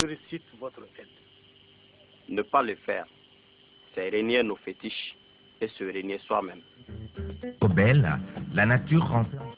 sollicite votre aide. Ne pas le faire, c'est renier nos fétiches et se renier soi-même. Au bel, la nature renferme.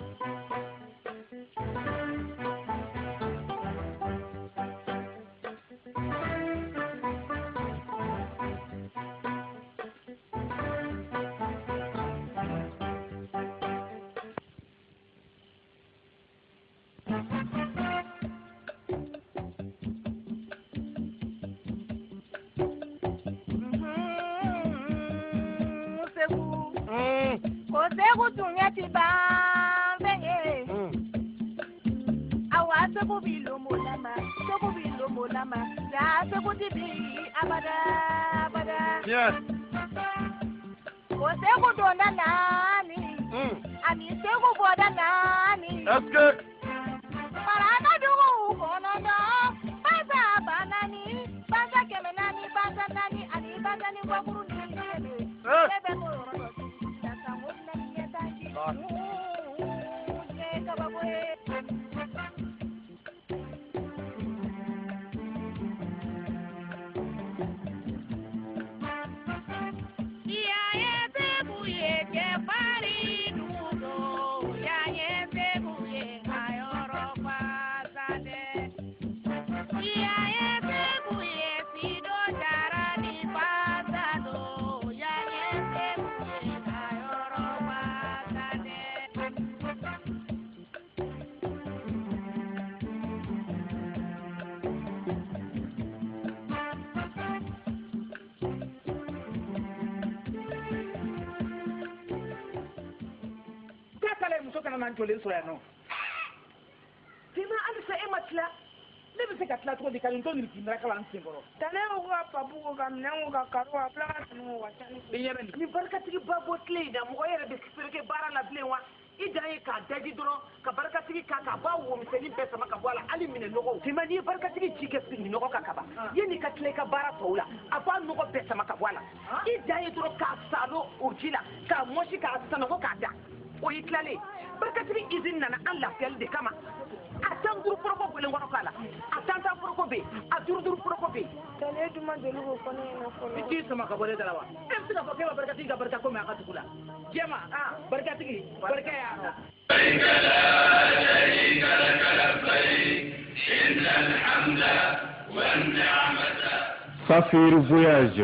Safir Voyage,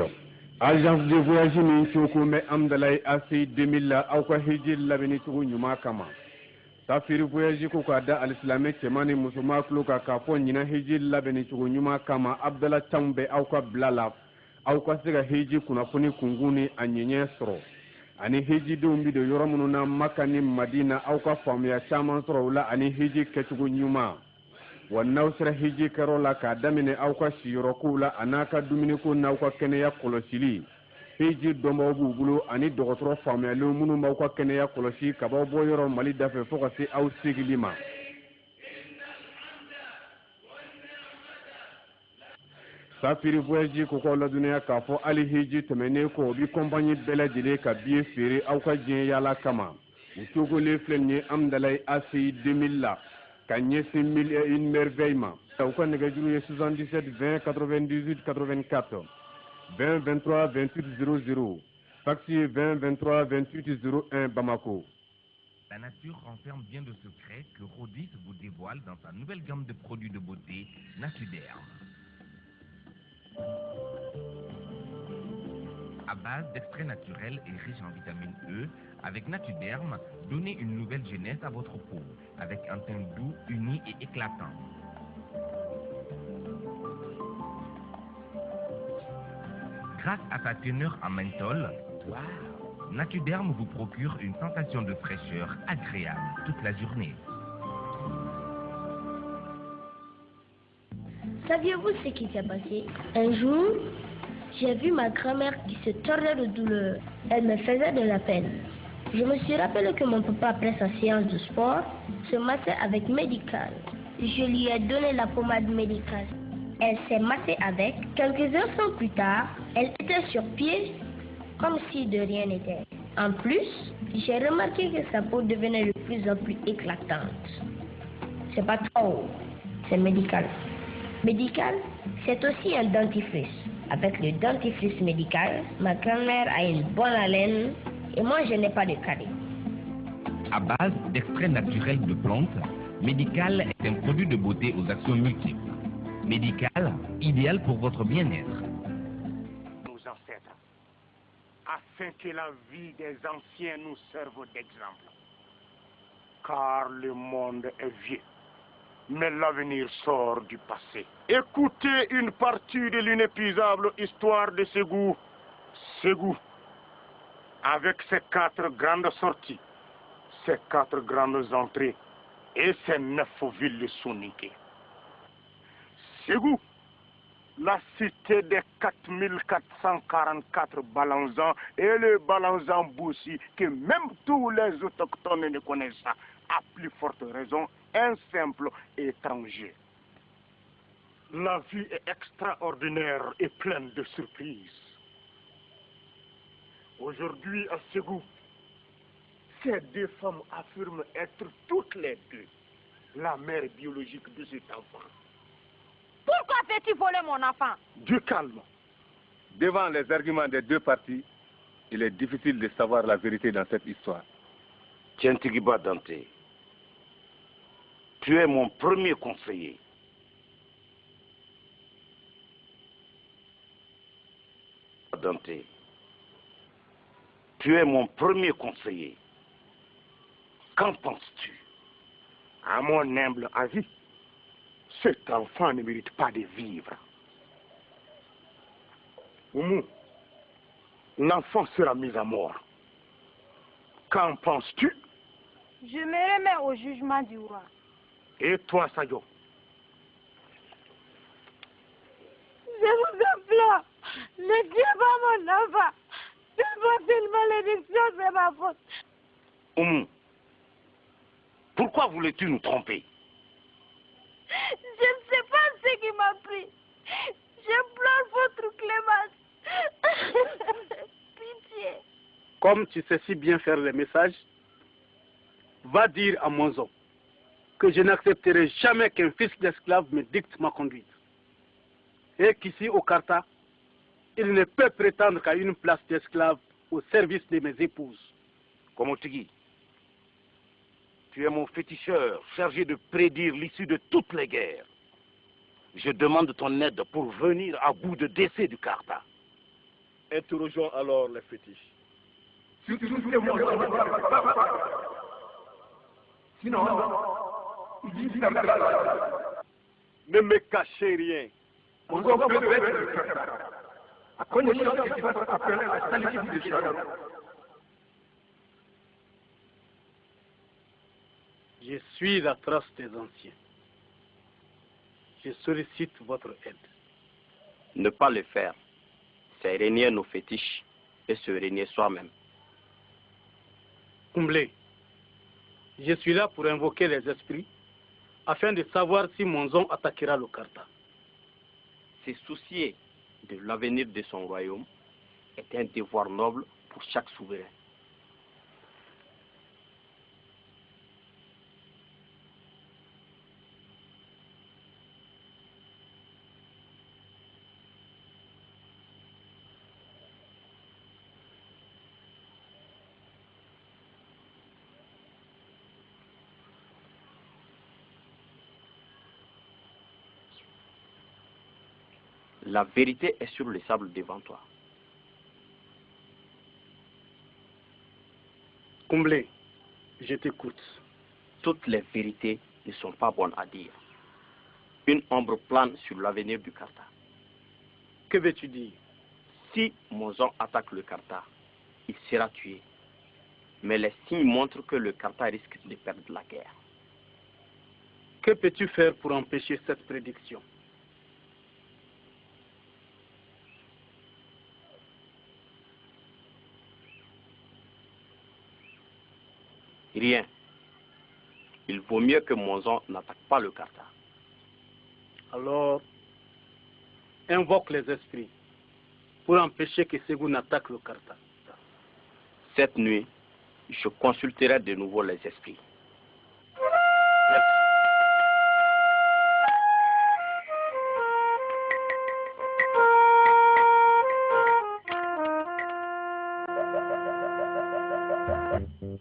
agence de voyage min Choukoume Amdalay AC 2000 Aouka Hijil Labenitou Nyumakama. Safir Voyage Koukada al-Islamique Temani Moussouma Klouka Kafon Nina Hijil Labenitou Nyumakama Abdallah Chambe Aouka Blala Aouka Sega Hiji Kunafuni Kunguni Anyenye Sro. Ani Hiji Dumbi de Yoramununa Makani Madina Aouka Famia Chaman Sroula Ani Hiji Ketugu Nyuma. Wannan sira hiji karola ka damine auka shirokula anaka duminiku nauka keneya kolosili hiji dombo bubulu ani dogotoro famelu munu mauka keneya kolosi kaba boyoro mali dafe fokasi au sigilima Safiri voyage koko la dunia ka fo ali hiji temene ko bi compagnie bela jele ka biye fere auka jien yala kama utogo le flenye amdalay AC 2000 la Kanyesi 1001 merveillement. Auka Negajuru 77 20 98 84 20 23 28 00 Faxi 20 23 28 01 Bamako. La nature renferme bien de secrets que Rhodis vous dévoile dans sa nouvelle gamme de produits de beauté Natuderm. À base d'extraits naturels et riches en vitamine E, avec Natuderm, donnez une nouvelle jeunesse à votre peau, avec un teint doux, uni et éclatant. Grâce à sa teneur en menthol, Natuderm vous procure une sensation de fraîcheur agréable toute la journée. Saviez-vous ce qui s'est passé? Un jour, j'ai vu ma grand-mère qui se tordait de douleur. Elle me faisait de la peine. Je me suis rappelé que mon papa, après sa séance de sport, se massait avec Médical. Je lui ai donné la pommade Médical. Elle s'est massée avec. Quelques instants plus tard, elle était sur pied, comme si de rien n'était. En plus, j'ai remarqué que sa peau devenait de plus en plus éclatante. C'est pas trop, c'est Médical. Médical, c'est aussi un dentifrice. Avec le dentifrice médical, ma grand-mère a une bonne haleine et moi je n'ai pas de carie. À base d'extraits naturels de plantes, Médical est un produit de beauté aux actions multiples. Médical, idéal pour votre bien-être. Nos ancêtres, afin que la vie des anciens nous serve d'exemple. Car le monde est vieux, mais l'avenir sort du passé. Écoutez une partie de l'inépuisable histoire de Ségou. Ségou, avec ses 4 grandes sorties, ses 4 grandes entrées et ses 9 villes souniquées. Ségou, la cité des 4444 Balanzans et le Balanzan Boussi, que même tous les autochtones ne connaissent pas, à plus forte raison, un simple étranger. La vie est extraordinaire et pleine de surprises. Aujourd'hui, à Ségou, ces 2 femmes affirment être toutes les 2 la mère biologique de cet enfant. Pourquoi fais-tu voler mon enfant? Du calme. Devant les arguments des 2 parties, il est difficile de savoir la vérité dans cette histoire. Tientigiba Dante, tu es mon premier conseiller. Dante, tu es mon premier conseiller. Qu'en penses-tu? À mon humble avis, cet enfant ne mérite pas de vivre. Oumou, l'enfant sera mis à mort. Qu'en penses-tu? Je me remets au jugement du roi. Et toi, Sayo? Je vous implore, ne tuez pas mon enfant. C'est une malédiction, c'est ma faute. Oumou, pourquoi voulais-tu nous tromper? Je ne sais pas ce qui m'a pris. J'implore votre clémence. Pitié. Comme tu sais si bien faire les messages, va dire à Monzo que je n'accepterai jamais qu'un fils d'esclave me dicte ma conduite. Et qu'ici au Karta, il ne peut prétendre qu'à une place d'esclave au service de mes épouses. Komotigi, tu es mon féticheur chargé de prédire l'issue de toutes les guerres. Je demande ton aide pour venir à bout de décès du Karta. Interrogeons alors les fétiches. Sinon, ne me cachez rien. Je suis la trace des anciens. Je sollicite votre aide. Ne pas le faire, c'est renier nos fétiches et se renier soi-même. Kumblé, je suis là pour invoquer les esprits afin de savoir si Monzon attaquera le Karta. Se soucier de l'avenir de son royaume est un devoir noble pour chaque souverain. La vérité est sur le sable devant toi. Kumblé, je t'écoute. Toutes les vérités ne sont pas bonnes à dire. Une ombre plane sur l'avenir du Karta. Que veux-tu dire? Si Monzon attaque le Karta, il sera tué. Mais les signes montrent que le Karta risque de perdre la guerre. Que peux-tu faire pour empêcher cette prédiction? Rien. Il vaut mieux que Monzon n'attaque pas le Karta. Alors, invoque les esprits pour empêcher que Ségou n'attaque le Karta. Cette nuit, je consulterai de nouveau les esprits. Je suis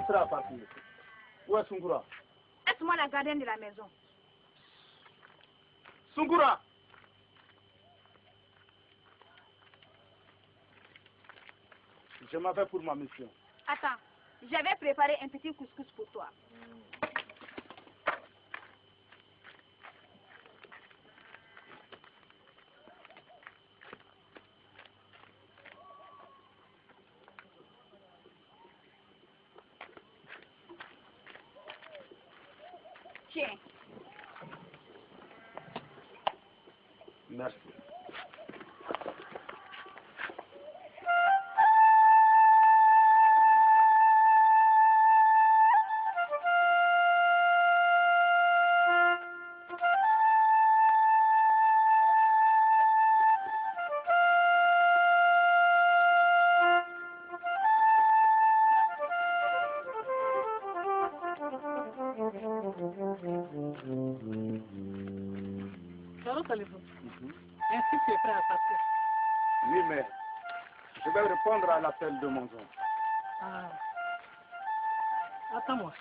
prêt à partir. Où est Sungura? Laisse-moi la gardienne de la maison. Sungura! Je m'en vais pour ma mission. Attends, j'avais préparé un petit couscous pour toi. Tiens. Merci. Comment allez-vous? Ainsi tu es prêt à partir. Oui, mais je vais répondre à l'appel de mon oncle. Ah. Attends-moi.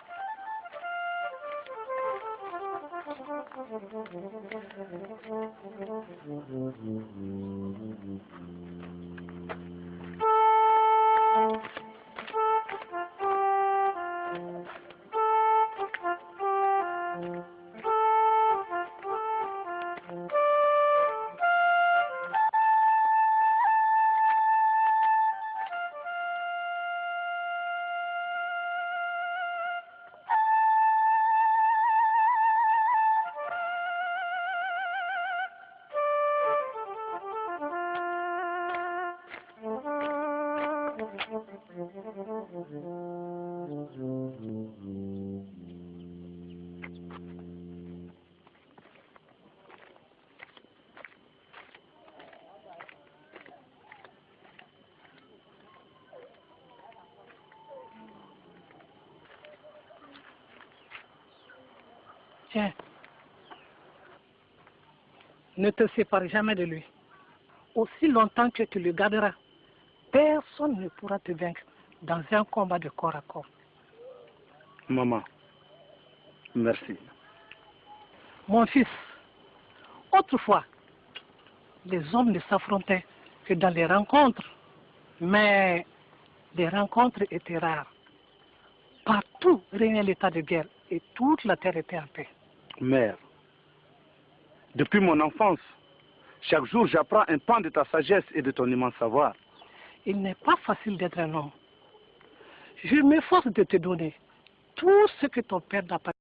Tiens, ne te sépare jamais de lui. Aussi longtemps que tu le garderas, personne ne pourra te vaincre dans un combat de corps à corps. Maman, merci. Mon fils, autrefois, les hommes ne s'affrontaient que dans les rencontres, mais les rencontres étaient rares. Partout régnait l'état de guerre et toute la terre était en paix. Mère, depuis mon enfance, chaque jour j'apprends un pan de ta sagesse et de ton immense savoir. Il n'est pas facile d'être un homme. Je m'efforce de te donner tout ce que ton père n'a pas.